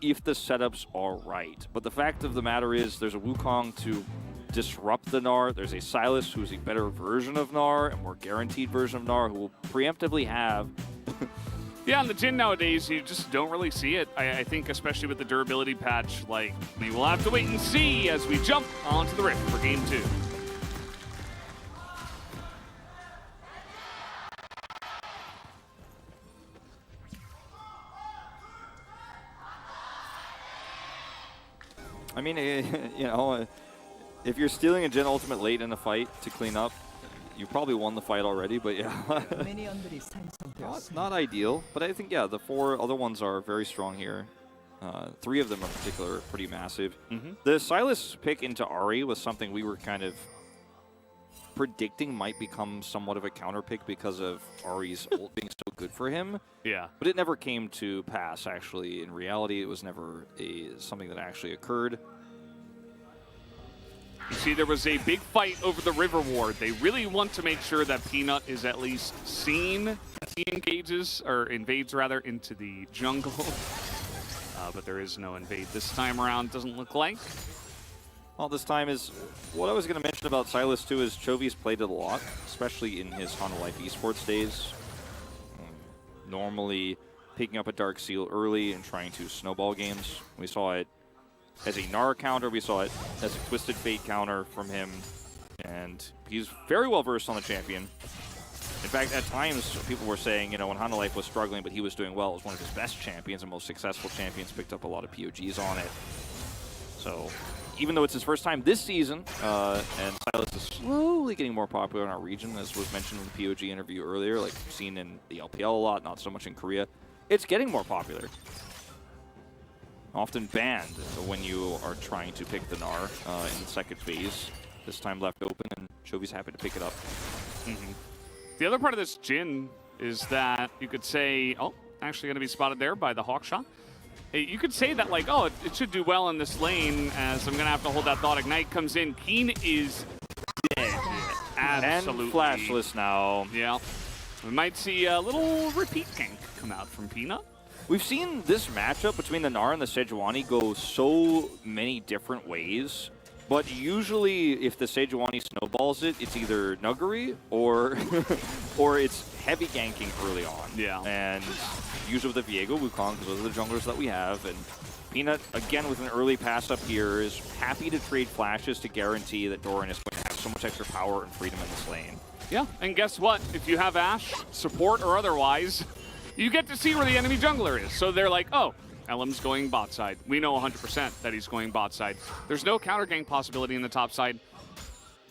if the setups are right. But the fact of the matter is there's a Wukong to disrupt the Gnar. There's a Sylas who's a better version of Gnar, a more guaranteed version of Gnar, who will preemptively have... Yeah, on the Jhin nowadays, you just don't really see it. I think especially with the durability patch, like, we will have to wait and see as we jump onto the Rift for Game 2. I mean, you know, if you're stealing a Jhin ultimate late in a fight to clean up, you probably won the fight already, but yeah. Well, it's not ideal, but I think, yeah, the 4 other ones are very strong here. 3 of them in particular are pretty massive. The Sylas pick into Ahri was something we were kind of predicting might become somewhat of a counter pick because of Ahri's ult being so good for him. Yeah. But it never came to pass, actually. In reality, it was never something that actually occurred. You see, there was a big fight over the river ward. They really want to make sure that Peanut is at least seen as he engages, or invades rather, into the jungle. But there is no invade this time around, doesn't look like. Well, this time is... What I was going to mention about Sylas, too, is Chovy's played it a lot, especially in his Honda Life esports days. Normally picking up a Dark Seal early and trying to snowball games. We saw it as a Gnar counter, we saw it as a Twisted Fate counter from him, and he's very well versed on the champion. In fact, at times, people were saying, you know, when Honda Life was struggling, but he was doing well, it was one of his best champions and most successful champions, picked up a lot of POGs on it. So, even though it's his first time this season, and Sylas is slowly getting more popular in our region, as was mentioned in the POG interview earlier, like seen in the LPL a lot, not so much in Korea, it's getting more popular. Often banned when you are trying to pick the Gnar in the second phase. This time left open, and Chovy's happy to pick it up. The other part of this Jhin is that you could say, oh, actually going to be spotted there by the Hawkshot. You could say that, like, oh, it should do well in this lane, as I'm going to have to hold that thought. Ignite comes in. Keen is dead. Absolutely. And flashless now. Yeah. We might see a little repeat gank come out from Peanut. We've seen this matchup between the Gnar and the Sejuani go so many different ways, but usually if the Sejuani snowballs it, it's either Nuggery or or it's heavy ganking early on. Yeah. And usually with the Viego Wukong, because those are the junglers that we have, and Peanut, again with an early pass up here, is happy to trade flashes to guarantee that Doran is going to have so much extra power and freedom in this lane. Yeah, and guess what? If you have Ashe, support or otherwise, you get to see where the enemy jungler is. So they're like, oh, LM's going bot side. We know 100% that he's going bot side. There's no counter gank possibility in the top side.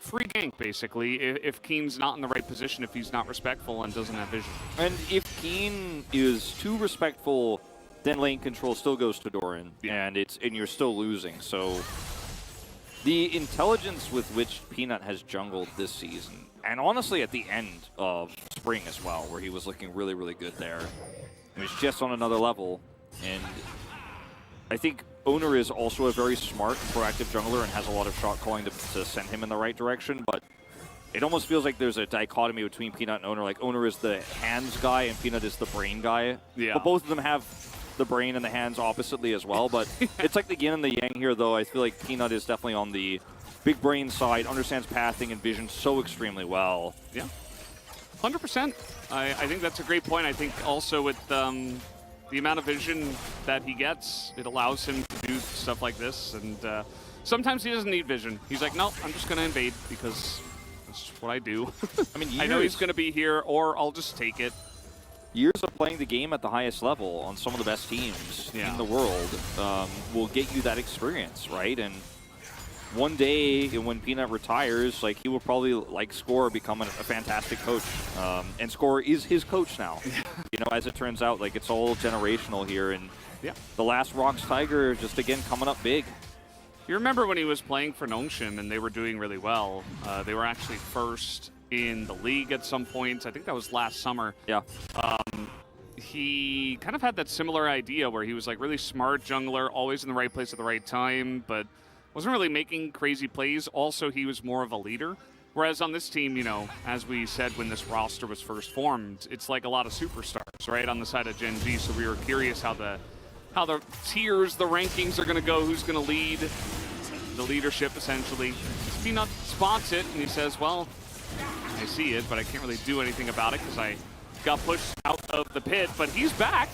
Free gank, basically, if Keen's not in the right position, if he's not respectful and doesn't have vision. And if Keen is too respectful, then lane control still goes to Doran, and you're still losing. So the intelligence with which Peanut has jungled this season, and honestly at the end of spring as well, where he was looking really, really good there, it was just on another level. And I think Owner is also a very smart, proactive jungler and has a lot of shot calling to send him in the right direction, but it almost feels like there's a dichotomy between Peanut and Owner. Like, Owner is the hands guy and Peanut is the brain guy. Yeah. But both of them have the brain and the hands oppositely as well. But it's like the yin and the yang here, though. I feel like Peanut is definitely on the big brain side, understands pathing and vision so extremely well. Yeah, 100%. I think that's a great point. I think also with the amount of vision that he gets, it allows him to do stuff like this. And sometimes he doesn't need vision. He's like, no, I'm just going to invade because that's what I do. I mean, I know he's going to be here, or I'll just take it. Years of playing the game at the highest level on some of the best teams in the world will get you that experience, right? And one day when Peanut retires, like, he will probably, like Score, become a fantastic coach. And Score is his coach now. You know, as it turns out, like, it's all generational here. And the last Rocks Tiger just, again, coming up big. You remember when he was playing for Nongshim and they were doing really well. They were actually first in the league at some point. I think that was last summer. Yeah. He kind of had that similar idea where he was like really smart jungler, always in the right place at the right time, but wasn't really making crazy plays. Also, he was more of a leader. Whereas on this team, you know, as we said when this roster was first formed, it's like a lot of superstars, right, on the side of GenG. So we were curious how the how the tiers, the rankings are going to go, who's going to lead the leadership, essentially. Peanut spots it, and he says, well, I see it, but I can't really do anything about it because I got pushed out of the pit, but he's back.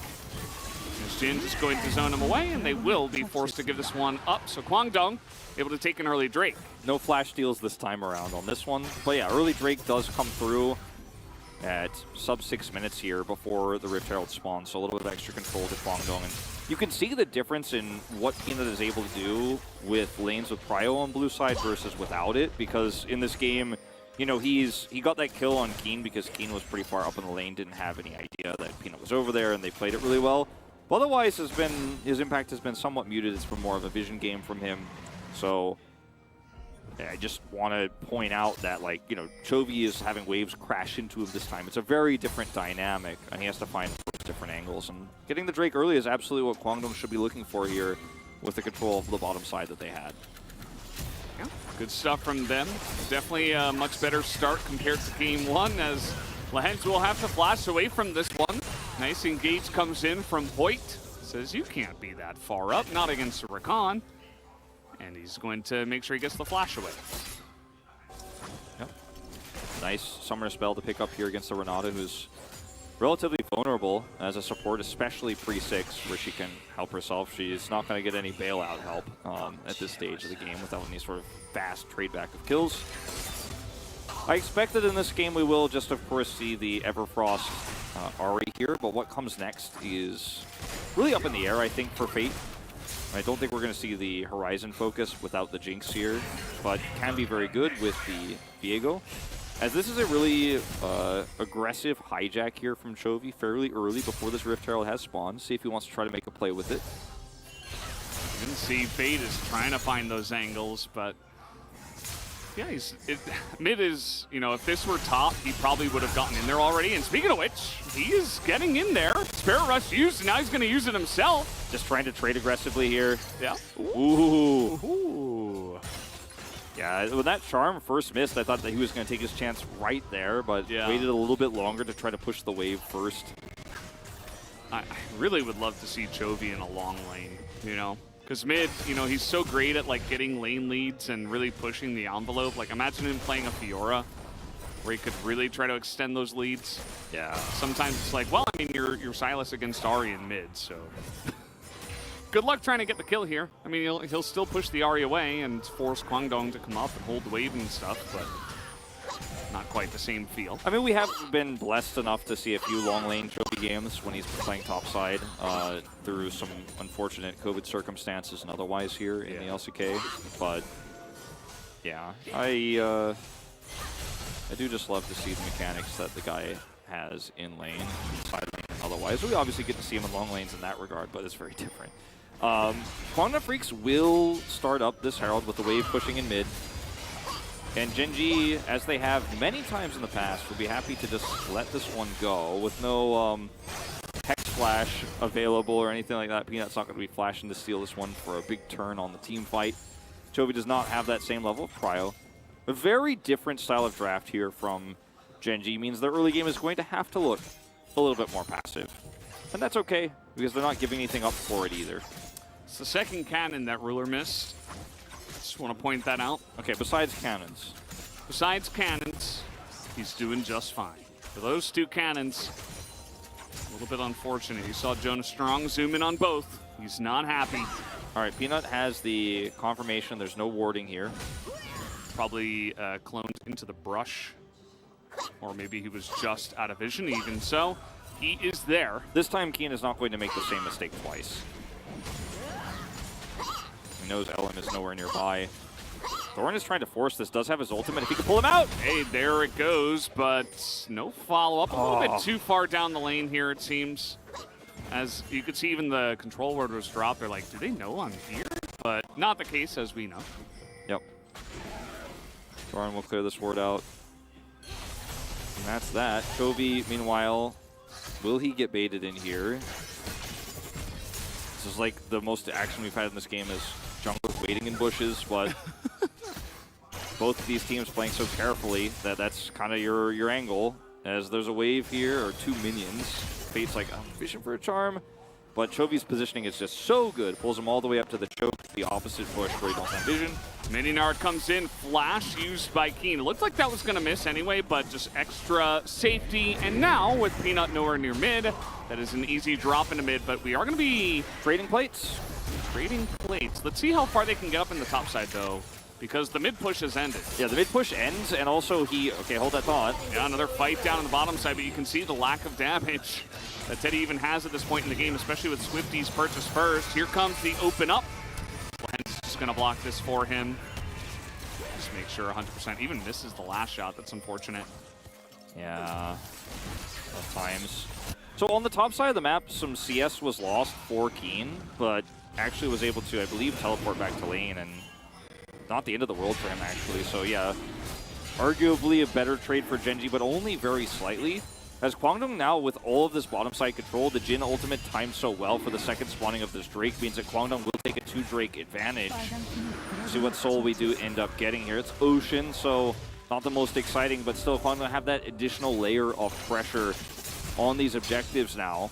GenG is going to zone him away, and they will be forced to give this one up. So Kwangdong able to take an early Drake. No flash steals this time around on this one. But yeah, early Drake does come through at sub 6 minutes here before the Rift Herald spawns. So a little bit of extra control to Kwangdong. And you can see the difference in what Peanut is able to do with lanes with Prio on blue side versus without it. Because in this game, you know, he got that kill on Keen because Keen was pretty far up in the lane, didn't have any idea that Peanut was over there, and they played it really well. But otherwise, his impact has been somewhat muted. It's been more of a vision game from him. So I just want to point out that, like, you know, Chovy is having waves crash into him this time. It's a very different dynamic, and he has to find different angles. And getting the Drake early is absolutely what Kwangdong should be looking for here with the control of the bottom side that they had. Yeah, good stuff from them. Definitely a much better start compared to game one, as Lehens will have to flash away from this one. Nice engage comes in from Hoyt. Says, you can't be that far up, not against a Rakan. And he's going to make sure he gets the flash away. Yep. Nice summoner spell to pick up here against the Renata, who's relatively vulnerable as a support, especially pre-6, where she can help herself. She's not going to get any bailout help at this stage of the game without any sort of fast trade back of kills. I expect that in this game we will just, of course, see the Everfrost Ahri here, but what comes next is really up in the air, I think, for Fate. I don't think we're going to see the Horizon focus without the Jinx here, but can be very good with the Viego. As this is a really aggressive hijack here from Chovy fairly early before this Rift Herald has spawned. See if he wants to try to make a play with it. You can see Fate is trying to find those angles, but yeah, mid is, you know, if this were top, he probably would have gotten in there already. And speaking of which, he is getting in there. Spirit Rush used, and now he's going to use it himself. Just trying to trade aggressively here. Yeah. Ooh. Ooh. Yeah, when that Charm first missed, I thought that he was going to take his chance right there, but waited a little bit longer to try to push the wave first. I really would love to see Chovy in a long lane, you know? Because mid, you know, he's so great at, like, getting lane leads and really pushing the envelope. Like, imagine him playing a Fiora, where he could really try to extend those leads. Yeah. Sometimes it's like, well, I mean, you're Sylas against Ahri in mid, so good luck trying to get the kill here. I mean, he'll still push the Ahri away and force Kwangdong to come up and hold the wave and stuff, but not quite the same feel. I mean, we have been blessed enough to see a few long lane Chovy games when he's playing topside through some unfortunate COVID circumstances and otherwise here in the LCK. But yeah, I do just love to see the mechanics that the guy has in lane, side lane, and otherwise. We obviously get to see him in long lanes in that regard, but it's very different. Quantum Freaks will start up this Herald with the wave pushing in mid. And GenG, as they have many times in the past, would be happy to just let this one go with no Hex Flash available or anything like that. Peanut's not going to be flashing to steal this one for a big turn on the team fight. Chovy does not have that same level of prio. A very different style of draft here from GenG means their early game is going to have to look a little bit more passive. And that's okay, because they're not giving anything up for it either. It's the second cannon that Ruler missed. Just want to point that out. Okay, besides cannons. Besides cannons, he's doing just fine. For those two cannons, a little bit unfortunate. You saw Jonas Strong zoom in on both. He's not happy. All right, Peanut has the confirmation. There's no warding here. Probably cloned into the brush. Or maybe he was just out of vision. Even so, he is there. This time, Keen is not going to make the same mistake twice. He knows LM is nowhere nearby. Thorin is trying to force this, does have his ultimate. If he can pull him out! Hey, there it goes, but no follow-up. A little bit too far down the lane here, it seems. As you could see, even the control word was dropped. They're like, do they know I'm here? But not the case, as we know. Yep. Thorin will clear this ward out. And that's that. Chovy, meanwhile, will he get baited in here? This is like the most action we've had in this game is junglers waiting in bushes, but both of these teams playing so carefully that that's kind of your angle. As there's a wave here, or two minions. Fate's like, I'm fishing for a charm. but Chovy's positioning is just so good. Pulls him all the way up to the choke, the opposite push where he don't have vision. Gnar comes in, flash used by Keen. It looked like that was going to miss anyway, but just extra safety. And now, with Peanut nowhere near mid, that is an easy drop into mid, but we are going to be Trading plates. trading plates. Let's see how far they can get up in the top side, though, because the mid push has ended. Yeah, the mid push ends, and also okay, hold that thought. Yeah, another fight down on the bottom side, but you can see the lack of damage that Teddy even has at this point in the game, especially with Swifty's purchase first. Here comes the open up. Lens is just going to block this for him. Just make sure 100%. Even misses the last shot. That's unfortunate. Yeah, at times. So on the top side of the map, some CS was lost for Keen, but actually was able to, I believe, teleport back to lane, and not the end of the world for him, actually. So yeah, arguably a better trade for GenG, but only very slightly. As Kwangdong now, with all of this bottom side control, the Jin ultimate timed so well for the second spawning of this Drake means that Kwangdong will take a 2-Drake advantage. See what soul we do end up getting here. It's Ocean, so not the most exciting, but still Kwangdong have that additional layer of pressure on these objectives now.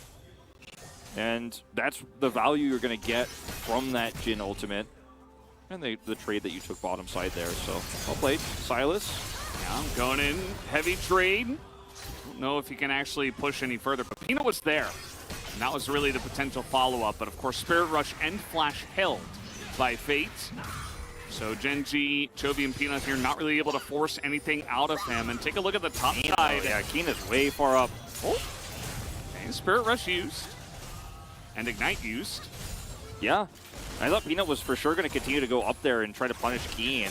And that's the value you're going to get from that Jin ultimate. And the trade that you took bottom side there, so well played. Sylas. Yeah, going in, heavy trade. Don't know if he can actually push any further, but Peanut was there. And that was really the potential follow-up, but of course Spirit Rush and Flash held by Fate. So GenG, Chovy, and Peanut here not really able to force anything out of him. And take a look at the top side. Yeah, Keen is way far up. Oh. And Spirit Rush used. And Ignite used. Yeah. I thought Peanut was for sure going to continue to go up there and try to punish Keen,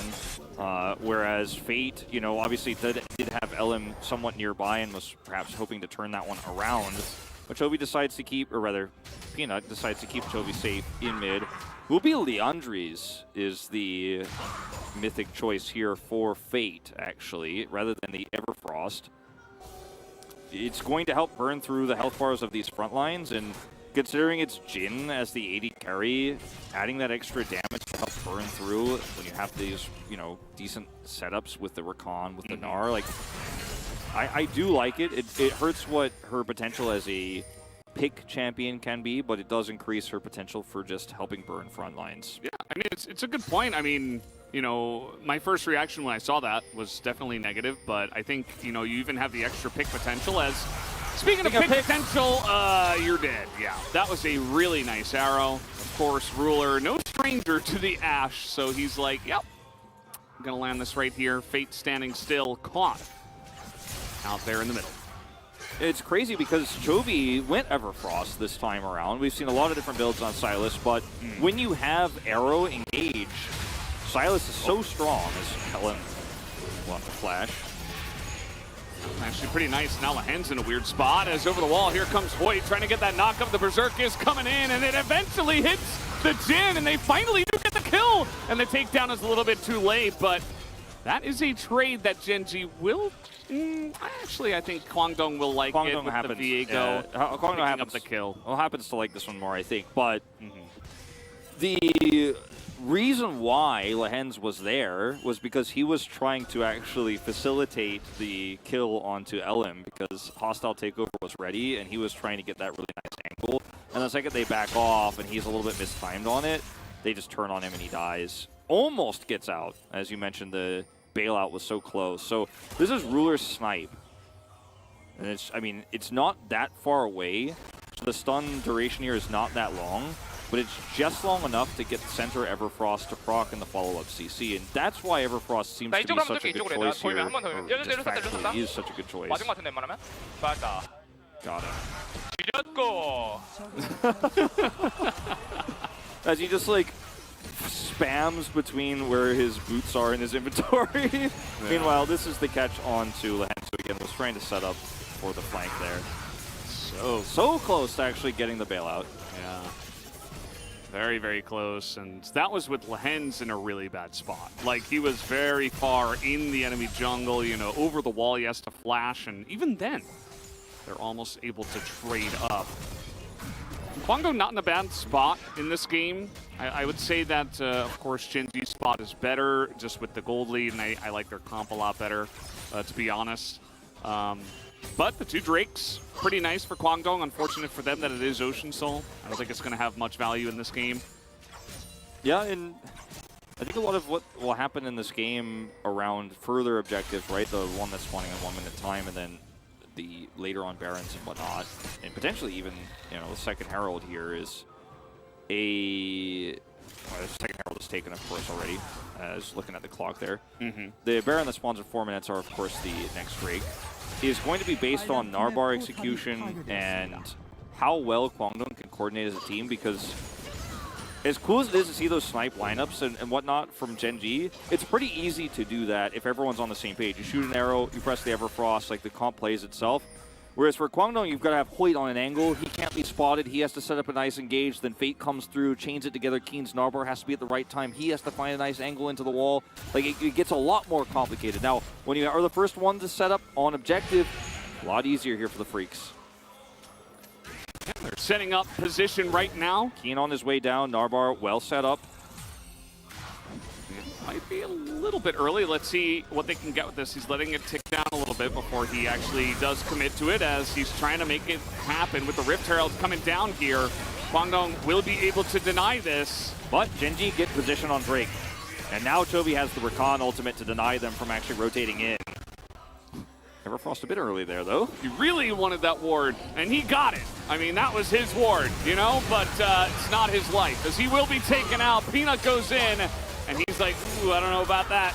whereas Fate, you know, obviously did have LM somewhat nearby and was perhaps hoping to turn that one around. But Chovy decides to keep, or rather, Peanut decides to keep Chovy safe in mid. Will be Leandri's is the mythic choice here for Fate, actually, rather than the Everfrost. It's going to help burn through the health bars of these front lines, and considering it's Jin as the AD carry, adding that extra damage to help burn through when you have these, you know, decent setups with the Rakan, with the Gnar, like, I do like it. It hurts what her potential as a pick champion can be, but it does increase her potential for just helping burn front lines. Yeah, I mean, it's a good point. I mean, you know, my first reaction when I saw that was definitely negative, but I think, you know, you even have the extra pick potential as... Speaking of pick potential, you're dead. Yeah, that was a really nice arrow. Of course, Ruler, no stranger to the Ashe, so he's like, yep, I'm going to land this right here. Fate standing still, caught out there in the middle. It's crazy because Chovy went Everfrost this time around. We've seen a lot of different builds on Sylas, but when you have Arrow engage, Sylas is so strong as Helen wants to flash. Actually pretty nice. Now Lahen's in a weird spot as over the wall. Here comes Hoyt trying to get that knock up. The Berserk is coming in, and it eventually hits the Jin, and they finally do get the kill. And the takedown is a little bit too late, but that is a trade that GenG will... actually, I think Kwangdong will like Kwangdong it with happens, the Viego yeah. Kwangdong happens up the kill. Well, happens to like this one more, I think. But the reason why Lahen's was there was because he was trying to actually facilitate the kill onto LM because hostile takeover was ready, and he was trying to get that really nice angle. And the second they back off and he's a little bit mistimed on it, they just turn on him and he dies. Almost gets out. As you mentioned, the bailout was so close. So this is Ruler's snipe. And it's, I mean, it's not that far away. So the stun duration here is not that long, but it's just long enough to get center Everfrost to proc in the follow-up CC. And that's why Everfrost seems to be such a good choice here. Or just factually is such a good choice. Got it. As he just like spams between where his boots are in his inventory. Yeah. Meanwhile, this is the catch on to Lehen, who again was trying to set up for the flank there. So close to actually getting the bailout. Yeah. Very, very close. And that was with Lahen's in a really bad spot. Like, he was very far in the enemy jungle, you know, over the wall. He has to flash. And even then, they're almost able to trade up. Kwangdong not in a bad spot in this game. I would say that, of course, GenG's spot is better just with the gold lead, and I like their comp a lot better, to be honest. But the two Drakes, pretty nice for Kwangdong. Unfortunate for them that it is Ocean Soul. I don't think it's going to have much value in this game. Yeah, and I think a lot of what will happen in this game around further objectives, right? The one that's spawning in 1 minute time, and then the later on Barons and whatnot, and potentially even, you know, the second Herald here is a... Well, the second Herald is taken, of course, already. I was looking at the clock there. The Baron that spawns in 4 minutes are, of course, the next Drake. Is going to be based on Narbar execution and how well Kwangdong can coordinate as a team, because as cool as it is to see those snipe lineups and whatnot from GenG, it's pretty easy to do that if everyone's on the same page. You shoot an arrow, you press the Everfrost, like the comp plays itself. Whereas for Kwangdong, you've got to have Hoyt on an angle. He can't be spotted. He has to set up a nice engage. Then Fate comes through, chains it together. Keen's Narbar has to be at the right time. He has to find a nice angle into the wall. Like, it gets a lot more complicated. Now, when you are the first one to set up on objective, a lot easier here for the Freaks. Yeah, they're setting up position right now. Keen on his way down. Narbar well set up. Might be a little bit early. Let's see what they can get with this. He's letting it tick down a little bit before he actually does commit to it, as he's trying to make it happen with the Rift Herald coming down here. Kwangdong will be able to deny this. But GenG get position on Drake. And now Chovy has the Rakan ultimate to deny them from actually rotating in. Everfrost a bit early there, though. He really wanted that ward, and he got it. I mean, that was his ward, you know, but it's not his life, as he will be taken out. Peanut goes in, and he's like, ooh, I don't know about that.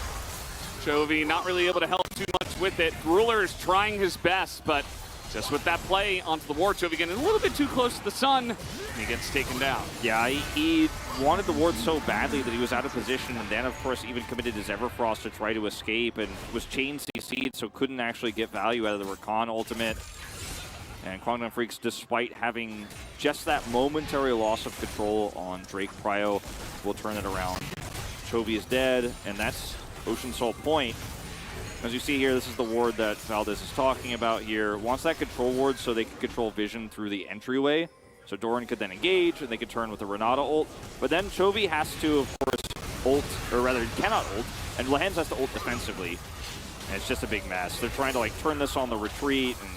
Chovy not really able to help too much with it. Ruler is trying his best, but just with that play onto the ward, Chovy getting a little bit too close to the sun, and he gets taken down. Yeah, he wanted the ward so badly that he was out of position, and then, of course, even committed his Everfrost to try to escape, and was chain CC'd, so couldn't actually get value out of the Rakan ultimate. And Kwangdong Freaks, despite having just that momentary loss of control on Drake Prio, will turn it around. Chovy is dead, and that's Ocean Soul point. As you see here, this is the ward that Valdez is talking about here. Wants that control ward so they can control vision through the entryway. So Doran could then engage, and they could turn with the Renata ult. But then Chovy has to, of course, ult, or rather, cannot ult, and Lehens has to ult defensively. And it's just a big mess. They're trying to, like, turn this on the retreat, and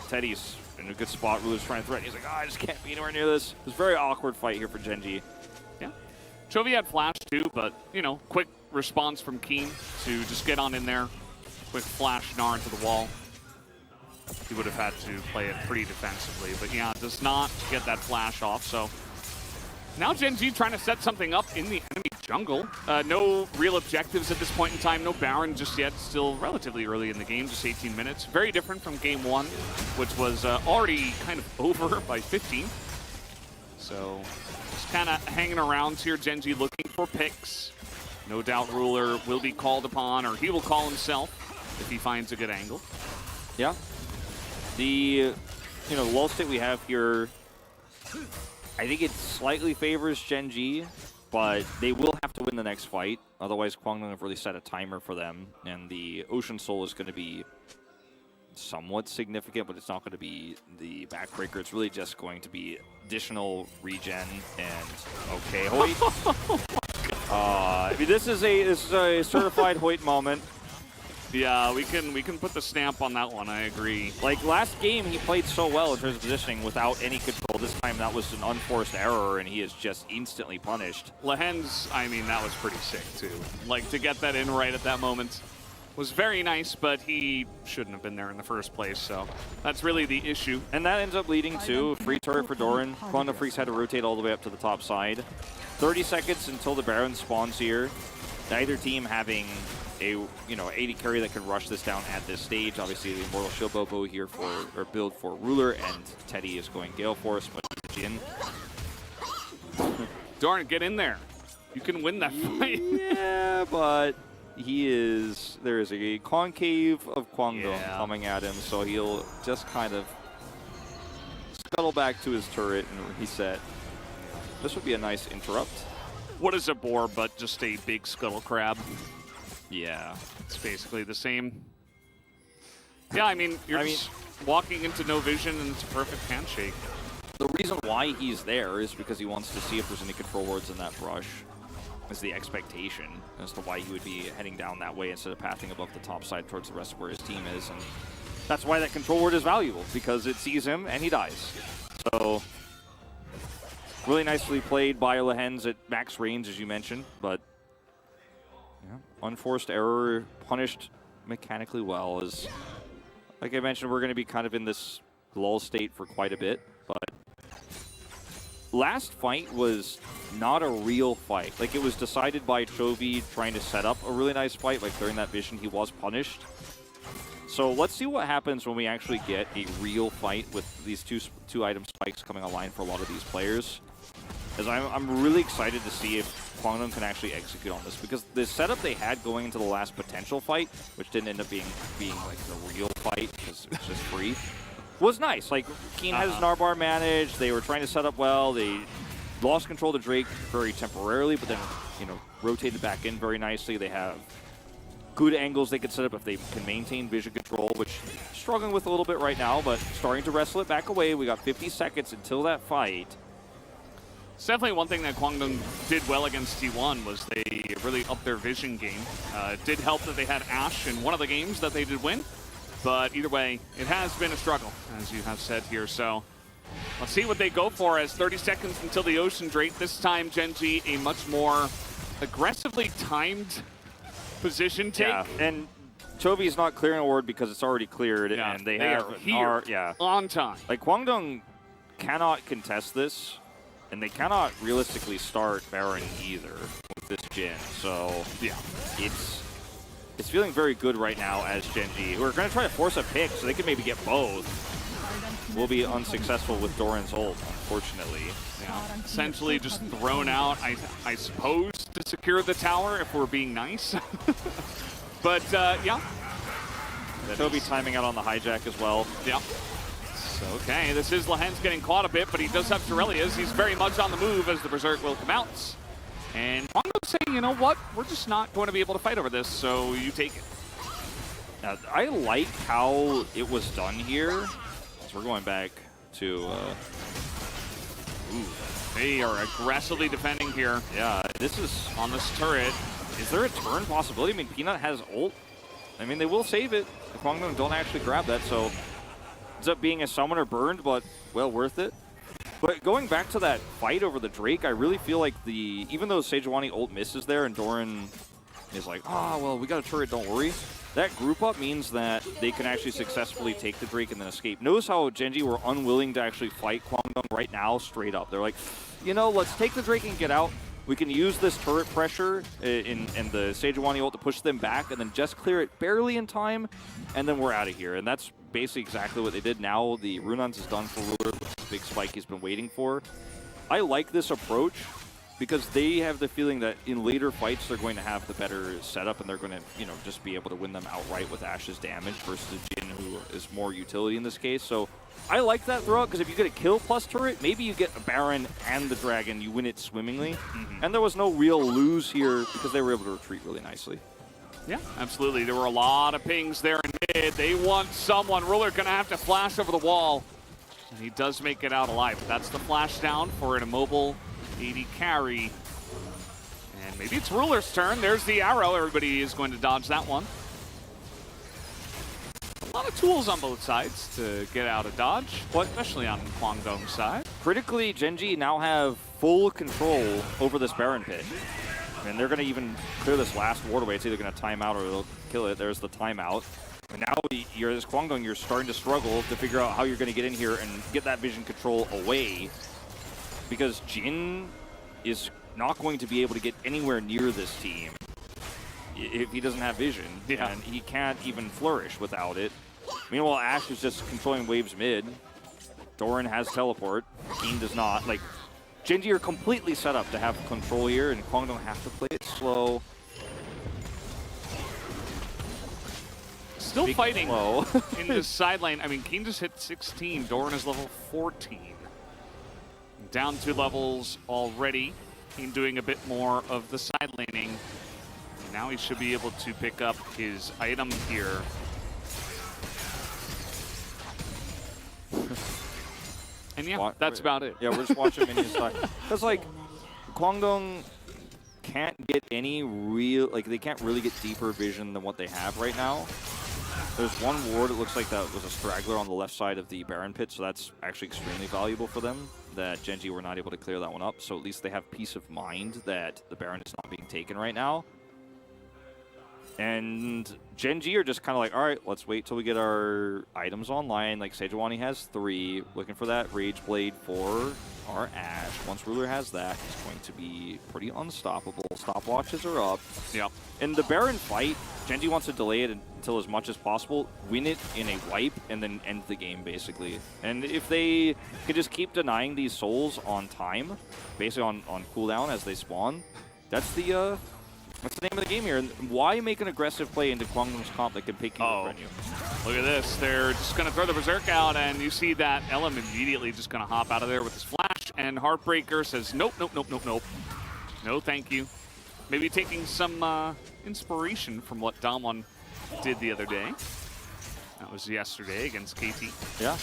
Teddy's in a good spot. Ruler's trying to threaten. He's like, oh, I just can't be anywhere near this. It's a very awkward fight here for GenG. Yeah. Chovy had flash too, but, you know, quick response from Keen to just get on in there. Quick flash Gnar into the wall. He would have had to play it pretty defensively, but yeah, does not get that flash off. So now GenG trying to set something up in the enemy jungle. No real objectives at this point in time. No Baron just yet. Still relatively early in the game, just 18 minutes. Very different from game one, which was already kind of over by 15. So just kind of hanging around here. GenG looking for picks. No doubt Ruler will be called upon, or he will call himself if he finds a good angle. Yeah. The lull state we have here, I think it slightly favors GenG, but they will have to win the next fight. Otherwise, Kwangdong have really set a timer for them, and the Ocean Soul is going to be somewhat significant, but it's not going to be the backbreaker. It's really just going to be additional regen and okay, Hoyt. I mean, this is a certified Hoyt moment. Yeah, we can put the stamp on that one. I agree. Like last game, he played so well in terms of positioning without any control. This time, that was an unforced error, and he is just instantly punished. Lehens, I mean, that was pretty sick too. Like to get that in right at that moment was very nice, but he shouldn't have been there in the first place. So that's really the issue. And that ends up leading to a free turret for Doran. Kwangdong Freaks had to rotate all the way up to the top side. 30 seconds until the Baron spawns here. Neither team having a AD carry that could rush this down at this stage. Obviously, the Immortal Shield Bobo here build for Ruler, and Teddy is going Gale Force, but Jin. Darn, get in there. You can win that fight. Yeah, but there is a concave of Kwangdong coming at him, so he'll just kind of scuttle back to his turret and reset. This would be a nice interrupt. What is a boar but just a big scuttle crab? Yeah. It's basically the same. Yeah, I mean, you're just walking into no vision and it's a perfect handshake. The reason why he's there is because he wants to see if there's any control wards in that brush. Is the expectation as to why he would be heading down that way instead of pathing above the top side towards the rest of where his team is. And That's why that control word is valuable, because it sees him and he dies. So, really nicely played by Lehens at max range, as you mentioned, but yeah, unforced error punished mechanically well. As, like I mentioned, we're going to be kind of in this lull state for quite a bit, but last fight was not a real fight. Like, it was decided by Chovy trying to set up a really nice fight. Like, during that vision, he was punished. So let's see what happens when we actually get a real fight with these two item spikes coming online for a lot of these players. As I'm really excited to see if Kwangdong can actually execute on this, because the setup they had going into the last potential fight, which didn't end up being like the real fight because it was just free, was nice. Like, Keen has Gnar managed. They were trying to set up well. They lost control to Drake very temporarily, but then, you know, rotated back in very nicely. They have good angles they could set up if they can maintain vision control, which struggling with a little bit right now, but starting to wrestle it back away. We got 50 seconds until that fight. It's definitely one thing that Kwangdong did well against T1 was they really upped their vision game. It did help that they had Ashe in one of the games that they did win, but either way, it has been a struggle, as you have said here. So let's see what they go for as 30 seconds until the Ocean Drake. This time, GenG, a much more aggressively timed position take. Yeah, and Chovy's not clearing a ward because it's already cleared, yeah, and they are here on time. Like, Kwangdong cannot contest this, and they cannot realistically start Baron either with this Jhin. So yeah, it's feeling very good right now as GenG. We're going to try to force a pick so they can maybe get both. We'll be unsuccessful with Doran's ult, unfortunately. Yeah, essentially just thrown out, I suppose, to secure the tower if we're being nice. But yeah. Chovy timing out on the hijack as well. Yeah. So, okay, this is Lehens getting caught a bit, but he does have Turelias. He's very much on the move as the Berserk will come out. And Kwangdong saying, you know what, we're just not going to be able to fight over this, so you take it. Now, I like how it was done here. So we're going back to... They are aggressively defending here. Yeah, this is... On this turret. Is there a turn possibility? I mean, Peanut has ult. I mean, they will save it. The Kwangdong don't actually grab that, so... Ends up being a summoner burned, but well worth it. But going back to that fight over the Drake, I really feel like even though Sejuani ult misses there and Doran is like, well, we got a turret, don't worry. That group up means that they can actually successfully take the Drake and then escape. Notice how GenG were unwilling to actually fight Kwangdong right now straight up. They're like, you know, let's take the Drake and get out. We can use this turret pressure in the Sejuani ult to push them back and then just clear it barely in time, and then we're out of here. And that's basically exactly what they did. Now the Runans is done for Ruler, which is the big spike he's been waiting for. I like this approach because they have the feeling that in later fights they're going to have the better setup and they're going to, you know, just be able to win them outright with Ashe's damage versus Jhin, who is more utility in this case. So I like that throw because if you get a kill plus turret, maybe you get a Baron and the Dragon, you win it swimmingly. And there was no real lose here because they were able to retreat really nicely. Yeah, absolutely. There were a lot of pings there in mid. They want someone. Ruler going to have to flash over the wall. And he does make it out alive. That's the flash down for an immobile 80 carry. And maybe it's Ruler's turn. There's the arrow. Everybody is going to dodge that one. A lot of tools on both sides to get out of dodge, especially on Kwangdong's side. Critically, GenG now have full control over this Baron pit. And they're going to even clear this last ward away. It's either going to time out or they'll kill it. There's the timeout. And now you're as Kwangdong, you're starting to struggle to figure out how you're going to get in here and get that vision control away. Because Jhin is not going to be able to get anywhere near this team if he doesn't have vision. Yeah. And he can't even flourish without it. Meanwhile, Ashe is just controlling waves mid. Doran has teleport. Keen does not. Like, GenG are completely set up to have control here, and Kwangdong have to play it slow. Still fighting slow. in the side lane. I mean, Keen just hit 16. Doran is level 14. Down 2 levels already. Keen doing a bit more of the side laning. Now he should be able to pick up his item here. And yeah, that's about it. Yeah, we're just watching minions die. Because, like, Kwangdong can't get any real, like, they can't really get deeper vision than what they have right now. There's one ward, it looks like that was a straggler on the left side of the Baron pit, so that's actually extremely valuable for them, that GenG were not able to clear that one up. So at least they have peace of mind that the Baron is not being taken right now. And GenG are just kind of like, all right, let's wait till we get our items online. Like Sejuani has 3, looking for that Rage Blade for our Ashe. Once Ruler has that, he's going to be pretty unstoppable. Stopwatches are up. Yep. In the Baron fight, GenG wants to delay it until as much as possible, win it in a wipe, and then end the game, basically. And if they could just keep denying these souls on time, basically on cooldown as they spawn, that's the name of the game here. And why make an aggressive play into Kwangdong's comp that can pick you up on you? Look at this. They're just going to throw the Berserk out, and you see that LM immediately just going to hop out of there with his flash, and Heartbreaker says, nope, nope, nope, nope, nope. No, thank you. Maybe taking some inspiration from what Damwon did the other day. That was yesterday against KT. Yeah.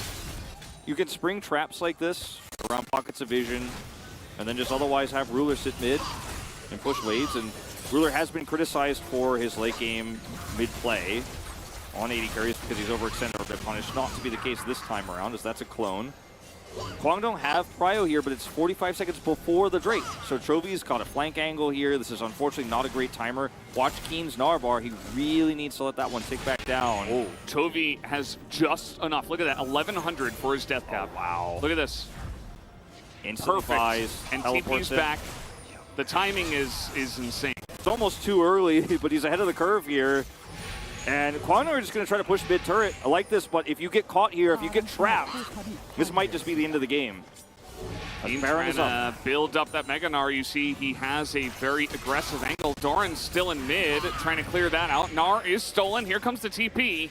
You can spring traps like this around pockets of vision, and then just otherwise have Ruler sit mid and push waves. And Ruler has been criticized for his late game mid play on 80 carries because he's overextended or been punished. Not to be the case this time around, as that's a clone. Kwangdong have prio here, but it's 45 seconds before the Drake. So Chovy's got a flank angle here. This is unfortunately not a great timer. Watch Keen's Gnar bar. He really needs to let that one tick back down. Oh, Chovy has just enough. Look at that, 1100 for his death cap. Oh, wow. Look at this. Instantly buys, and teleports TP's back. The timing is insane. It's almost too early, but he's ahead of the curve here. And Kwangdong are just going to try to push mid turret. I like this, but if you get caught here, if you get trapped, this might just be the end of the game. He's trying to build up that Mega Gnar. You see he has a very aggressive angle. Doran's still in mid, trying to clear that out. Gnar is stolen. Here comes the TP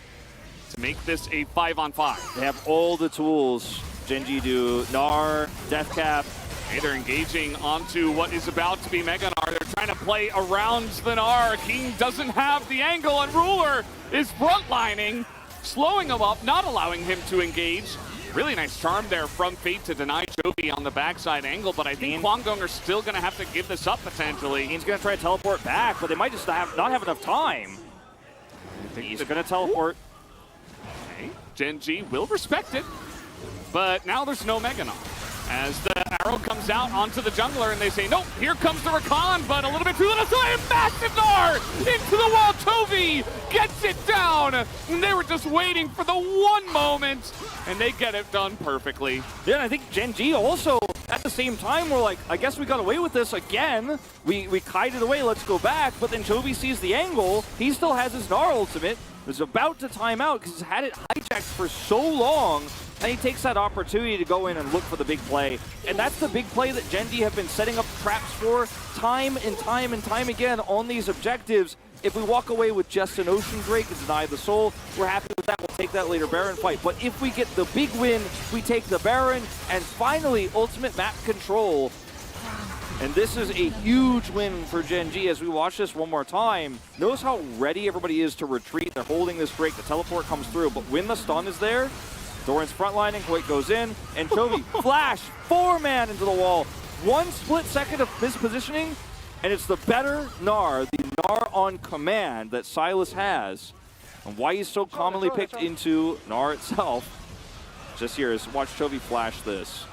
to make this a 5-on-5. They have all the tools. GenG do. Gnar, Death Cap. Hey, they're engaging onto what is about to be Mega Gnar. They're trying to play around the Gnar. King doesn't have the angle, and Ruler is frontlining, slowing him up, not allowing him to engage. Really nice charm there from Fate to deny Chovy on the backside angle, but I think Kwangdong are still going to have to give this up potentially. He's going to try to teleport back, but they might just not have enough time. He's going to teleport. Okay. GenG will respect it, but now there's no Mega Gnar. As the arrow comes out onto the jungler, and they say, nope, here comes the Rakan, but a little bit too little. So a massive Gnar into the wall. Chovy gets it down. And they were just waiting for the one moment, and they get it done perfectly. Yeah, and I think GenG also, at the same time, we're like, I guess we got away with this again. We kited away, let's go back. But then Chovy sees the angle. He still has his Gnar ultimate. Is about to time out because he's had it hijacked for so long, and he takes that opportunity to go in and look for the big play. And that's the big play that GenG have been setting up traps for time and time and time again on these objectives. If we walk away with just an Ocean Drake and deny the soul, we're happy with that. We'll take that later Baron fight. But if we get the big win, we take the Baron, and finally ultimate map control. And this is a huge win for GenG. As we watch this one more time, notice how ready everybody is to retreat. They're holding this Drake. The teleport comes through, but when the stun is there, Doran's frontlining, Hoyt goes in, and Chovy flash 4-man into the wall. 1 split second of mispositioning, and it's the better Gnar, the Gnar on command that Sylas has, and why he's so commonly picked into Gnar itself. Just here is watch Chovy flash this.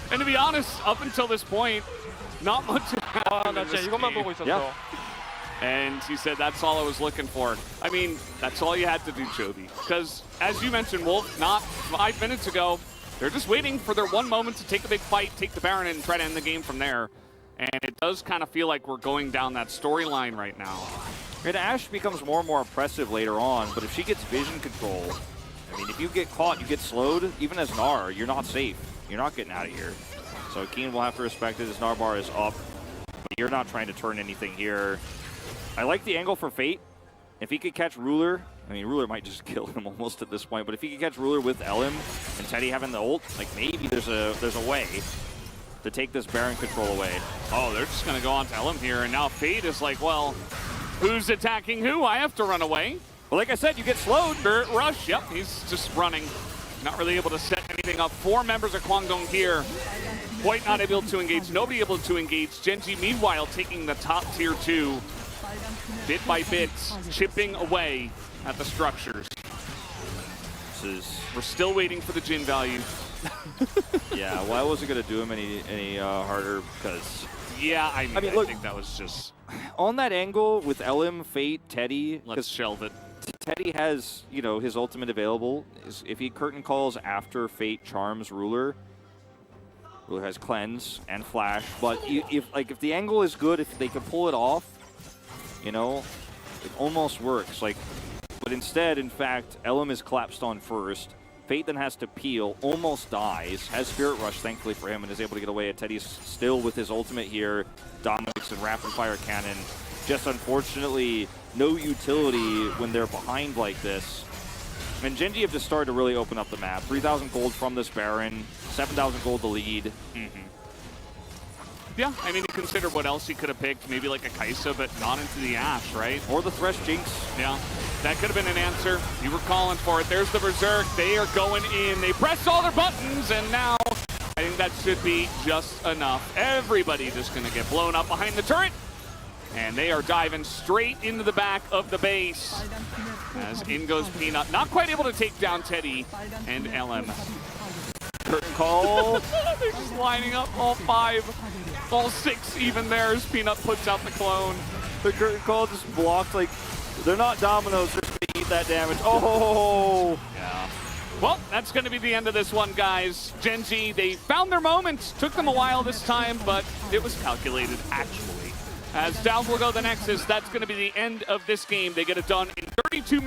And to be honest, up until this point, not much happened in this game. Yeah. And he said, that's all I was looking for. I mean, that's all you had to do, Chovy. Because, as you mentioned, Wolf, not 5 minutes ago, they're just waiting for their one moment to take a big fight, take the Baron, and try to end the game from there. And it does kind of feel like we're going down that storyline right now. And Ashe becomes more and more oppressive later on, but if she gets vision control, I mean, if you get caught, you get slowed, even as Gnar, you're not safe. You're not getting out of here. So Keen will have to respect it. His Gnar bar is up, but you're not trying to turn anything here. I like the angle for Fate. If he could catch Ruler, I mean, Ruler might just kill him almost at this point, but if he could catch Ruler with LM and Teddy having the ult, like maybe there's a way to take this Baron control away. Oh, they're just going to go on to LM here, and now Fate is like, well, who's attacking who? I have to run away. Well, like I said, you get slowed. Dirt Rush, yep, he's just running. Not really able to set anything up. 4 members of Kwangdong here. Quite not able to engage. Nobody able to engage. GenG, meanwhile, taking the top tier 2 bit by bit, chipping away at the structures. We're still waiting for the Jhin value. Yeah, well, I wasn't going to do him any harder because... Yeah, I mean, look, I think that was just... On that angle with LM, Fate, Teddy... Let's shelve it. Teddy has, you know, his ultimate available. If he curtain calls after Fate charms Ruler, Ruler has Cleanse and Flash. But if the angle is good, if they can pull it off, you know, it almost works. But instead, in fact, LM is collapsed on first. Fate then has to peel, almost dies, has Spirit Rush, thankfully for him, and is able to get away. Teddy's still with his ultimate here, dominates and Rapid Fire Cannon. Just unfortunately, no utility when they're behind like this. And GenG have just started to really open up the map. 3,000 gold from this Baron, 7,000 gold to lead. Yeah, I mean, you consider what else he could have picked. Maybe like a Kaisa, but not into the Ashe, right? Or the Thresh Jinx. Yeah, that could have been an answer. You were calling for it. There's the Berserk. They are going in. They pressed all their buttons, and now I think that should be just enough. Everybody just going to get blown up behind the turret. And they are diving straight into the back of the base. As in goes Peanut. Not quite able to take down Teddy and LM. Curtain call. They're just lining up all 5. All 6 even there as Peanut puts out the clone. The curtain call just blocked, they're not dominoes, they're just gonna eat that damage. Oh! Yeah. Well, that's going to be the end of this one, guys. GenG, they found their moments. Took them a while this time, but it was calculated, actually. As down will go the Nexus, that's going to be the end of this game. They get it done in 32 minutes.